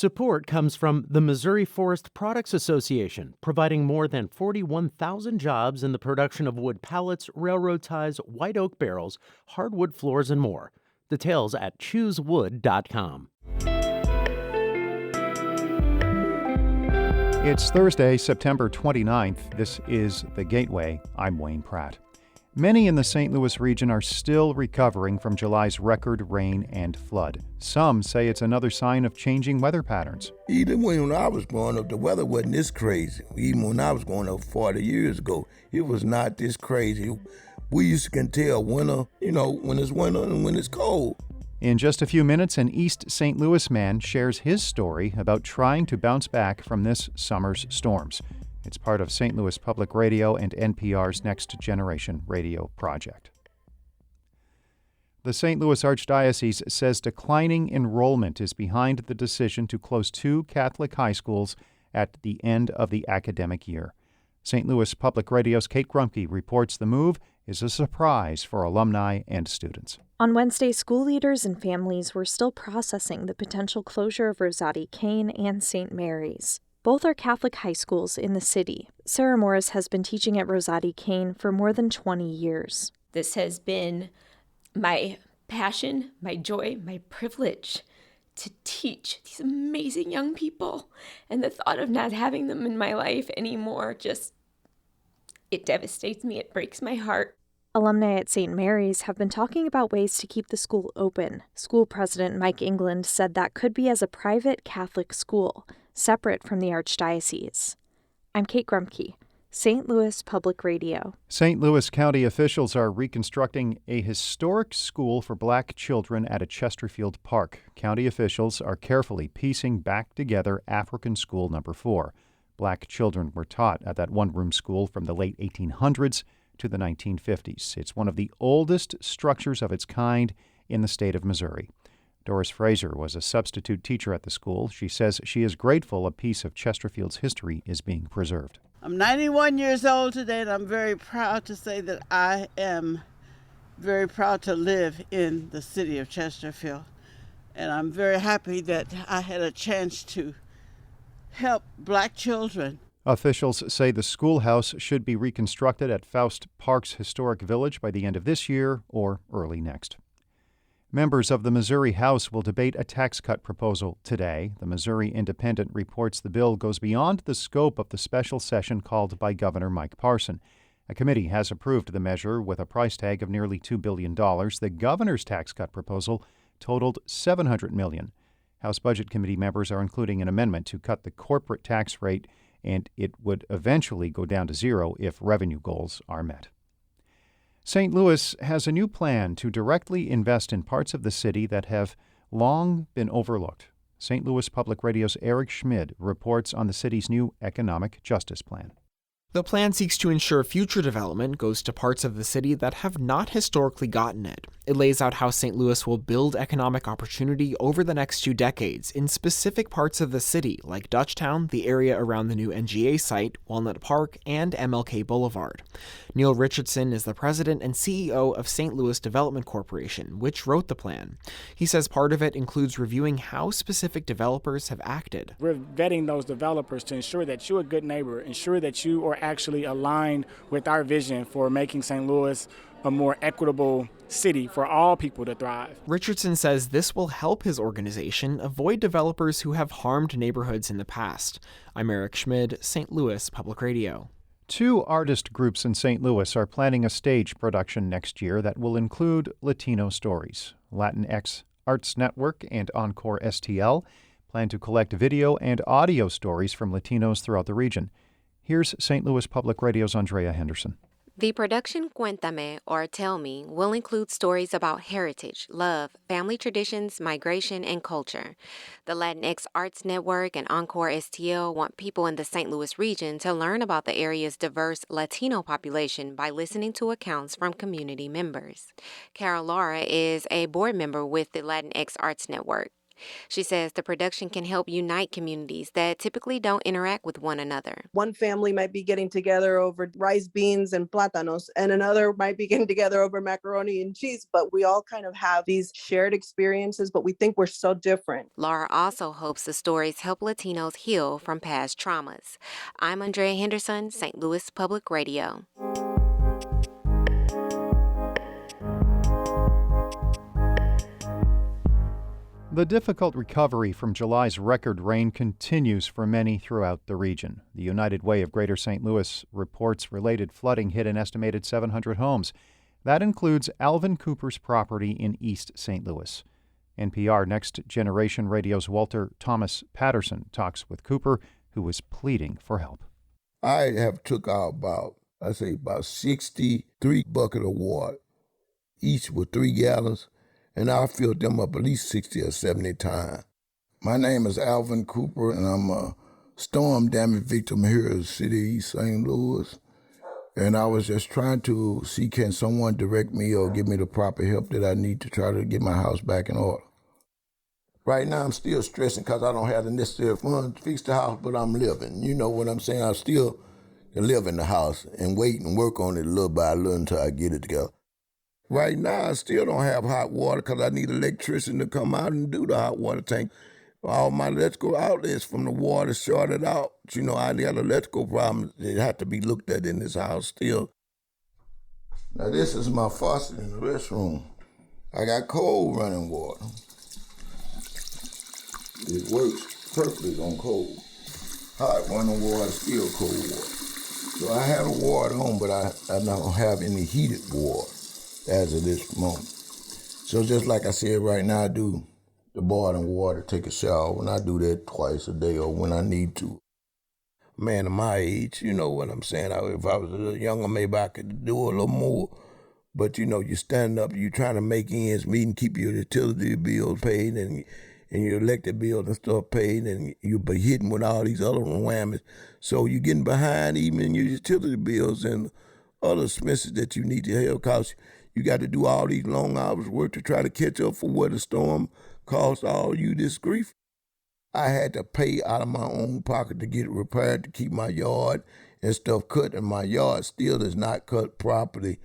Support comes from the Missouri Forest Products Association, providing more than 41,000 jobs in the production of wood pallets, railroad ties, white oak barrels, hardwood floors, and more. Details at choosewood.com. It's Thursday, September 29th. This is The Gateway. I'm Wayne Pratt. Many in the St. Louis region are still recovering from July's record rain and flood. Some say it's another sign of changing weather patterns. Even when I was growing up, the weather wasn't this crazy. Even when I was growing up 40 years ago, it was not this crazy. We used to tell winter, when it's winter and when it's cold. In just a few minutes, an East St. Louis man shares his story about trying to bounce back from this summer's storms. It's part of St. Louis Public Radio and NPR's Next Generation Radio project. The St. Louis Archdiocese says declining enrollment is behind the decision to close 2 Catholic high schools at the end of the academic year. St. Louis Public Radio's Kate Grumke reports the move is a surprise for alumni and students. On Wednesday, school leaders and families were still processing the potential closure of Rosati Kane and St. Mary's. Both are Catholic high schools in the city. Sarah Morris has been teaching at Rosati Kane for more than 20 years. This has been my passion, my joy, my privilege to teach these amazing young people. And the thought of not having them in my life anymore it devastates me. It breaks my heart. Alumni at St. Mary's have been talking about ways to keep the school open. School president Mike England said that could be as a private Catholic school, separate from the Archdiocese. I'm Kate Grumke, St. Louis Public Radio. St. Louis County officials are reconstructing a historic school for black children at a Chesterfield park. County officials are carefully piecing back together African School Number 4. Black children were taught at that one-room school from the late 1800s to the 1950s. It's one of the oldest structures of its kind in the state of Missouri. Doris Fraser was a substitute teacher at the school. She says she is grateful a piece of Chesterfield's history is being preserved. I'm 91 years old today, and I'm very proud to say that I am very proud to live in the city of Chesterfield. And I'm very happy that I had a chance to help black children. Officials say the schoolhouse should be reconstructed at Faust Park's historic village by the end of this year or early next. Members of the Missouri House will debate a tax cut proposal today. The Missouri Independent reports the bill goes beyond the scope of the special session called by Governor Mike Parson. A committee has approved the measure with a price tag of nearly $2 billion. The governor's tax cut proposal totaled $700 million. House Budget Committee members are including an amendment to cut the corporate tax rate, and it would eventually go down to zero if revenue goals are met. St. Louis has a new plan to directly invest in parts of the city that have long been overlooked. St. Louis Public Radio's Eric Schmid reports on the city's new economic justice plan. The plan seeks to ensure future development goes to parts of the city that have not historically gotten it. It lays out how St. Louis will build economic opportunity over the next 2 decades in specific parts of the city, like Dutchtown, the area around the new NGA site, Walnut Park, and MLK Boulevard. Neil Richardson is the president and CEO of St. Louis Development Corporation, which wrote the plan. He says part of it includes reviewing how specific developers have acted. We're vetting those developers to ensure that you're a good neighbor, ensure that you are actually aligned with our vision for making St. Louis a more equitable city for all people to thrive. Richardson says this will help his organization avoid developers who have harmed neighborhoods in the past. I'm Eric Schmid, St. Louis Public Radio. 2 artist groups in St. Louis are planning a stage production next year that will include Latino stories. Latinx Arts Network and Encore STL plan to collect video and audio stories from Latinos throughout the region. Here's St. Louis Public Radio's Andrea Henderson. The production Cuéntame, or Tell Me, will include stories about heritage, love, family traditions, migration, and culture. The Latinx Arts Network and Encore STL want people in the St. Louis region to learn about the area's diverse Latino population by listening to accounts from community members. Carol Lara is a board member with the Latinx Arts Network. She says the production can help unite communities that typically don't interact with one another. One family might be getting together over rice, beans, and plátanos, and another might be getting together over macaroni and cheese, but we all kind of have these shared experiences, but we think we're so different. Laura also hopes the stories help Latinos heal from past traumas. I'm Andrea Henderson, St. Louis Public Radio. The difficult recovery from July's record rain continues for many throughout the region. The United Way of Greater St. Louis reports related flooding hit an estimated 700 homes. That includes Alvin Cooper's property in East St. Louis. NPR Next Generation Radio's Walter Thomas Patterson talks with Cooper, who is pleading for help. I have took out about 63 buckets of water, each with 3 gallons. And I filled them up at least 60 or 70 times. My name is Alvin Cooper, and I'm a storm damage victim here in the city of East St. Louis. And I was just trying to see, can someone direct me or give me the proper help that I need to try to get my house back in order. Right now, I'm still stressing because I don't have the necessary funds to fix the house, but I'm living. You know what I'm saying? I still live in the house and wait and work on it little by little until I get it together. Right now, I still don't have hot water because I need an electrician to come out and do the hot water tank. All my electrical outlets from the water shorted out. You know, I got electrical problems that have to be looked at in this house still. Now, this is my faucet in the restroom. I got cold running water. It works perfectly on cold. Hot running water is still cold water. So I have the water on, but I don't have any heated water as of this moment. So just like I said, right now I do the boiling water, take a shower, and I do that twice a day or when I need to. Man of my age, you know what I'm saying? If I was a little younger, maybe I could do a little more. But you know, you stand up, you trying to make ends meet and keep your utility bills paid and your electric bills and stuff paid, and you'll be hitting with all these other whammies. So you're getting behind even in your utility bills and other expenses that you need to help because you got to do all these long hours work to try to catch up for what the storm caused all you this grief. I had to pay out of my own pocket to get it repaired, to keep my yard and stuff cut, and my yard still is not cut properly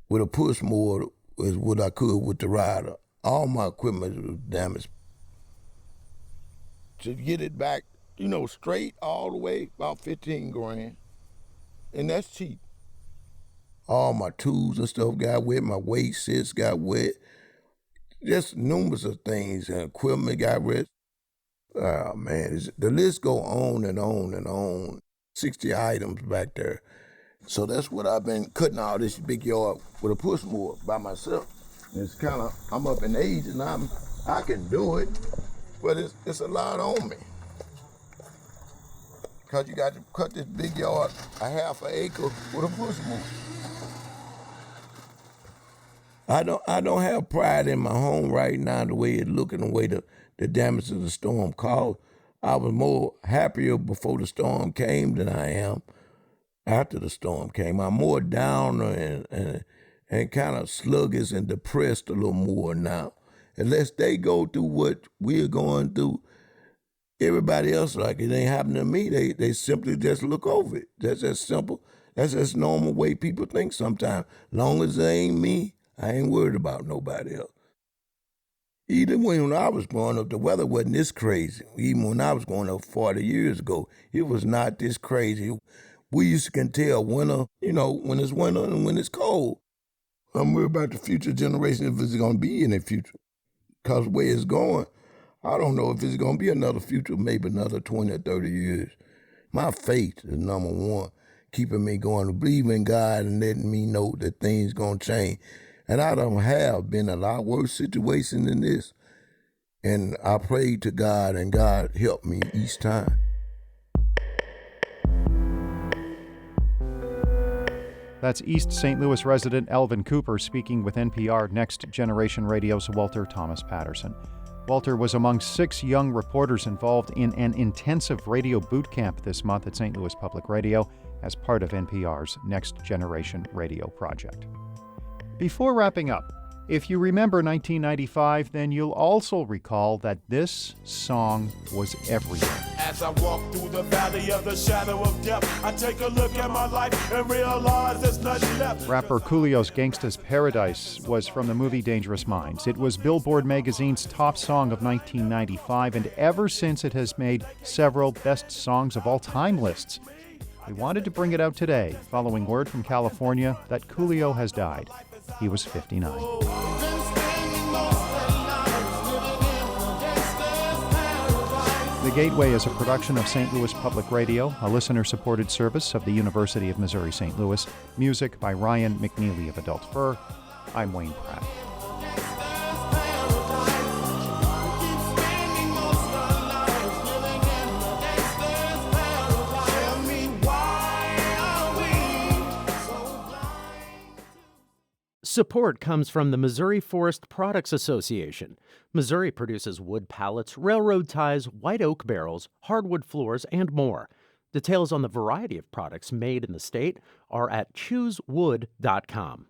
with a push mower as what I could with the rider. All my equipment was damaged. To get it back, you know, straight all the way, about 15 grand. And that's cheap. All my tools and stuff got wet, my weight sets got wet. Just numerous of things, and equipment got wet. Oh man, the list go on and on and on. 60 items back there. So that's what I've been cutting all this big yard with a push mower by myself. And it's kind of, I'm up in age and I can do it, but it's a lot on me. Because you got to cut this big yard, a half an acre with a push mower. I don't have pride in my home right now the way it look and the way the damage of the storm caused. I was more happier before the storm came than I am after the storm came. I'm more down and kind of sluggish and depressed a little more now. Unless they go through what we're going through, everybody else, like it ain't happening to me, they simply just look over it. That's as simple. That's just normal way people think sometimes. Long as it ain't me, I ain't worried about nobody else. Even when I was growing up, the weather wasn't this crazy. Even when I was growing up 40 years ago, it was not this crazy. We used to tell winter, you know, when it's winter and when it's cold. I'm worried about the future generation if it's going to be in the future. Because the way it's going, I don't know if it's going to be another future, maybe another 20 or 30 years. My faith is number one, keeping me going to believe in God and letting me know that things going to change. And I don't have been a lot worse situation than this. And I prayed to God, and God helped me each time. That's East St. Louis resident Alvin Cooper speaking with NPR Next Generation Radio's Walter Thomas Patterson. Walter was among 6 young reporters involved in an intensive radio boot camp this month at St. Louis Public Radio as part of NPR's Next Generation Radio project. Before wrapping up, If you remember 1995, then you'll also recall that this song was everywhere. As I walk through the valley of the shadow of death, I take a look at my life and realize there's nothing left. Rapper Coolio's Gangsta's Paradise was from the movie Dangerous Minds. It was Billboard magazine's top song of 1995, and ever since it has made several best songs of all time lists. We wanted to bring it out today, following word from California that Coolio has died. He was 59. The Gateway is a production of St. Louis Public Radio, a listener-supported service of the University of Missouri-St. Louis. Music by Ryan McNeely of Adult Fur. I'm Wayne Pratt. Support comes from the Missouri Forest Products Association. Missouri produces wood pallets, railroad ties, white oak barrels, hardwood floors, and more. Details on the variety of products made in the state are at choosewood.com.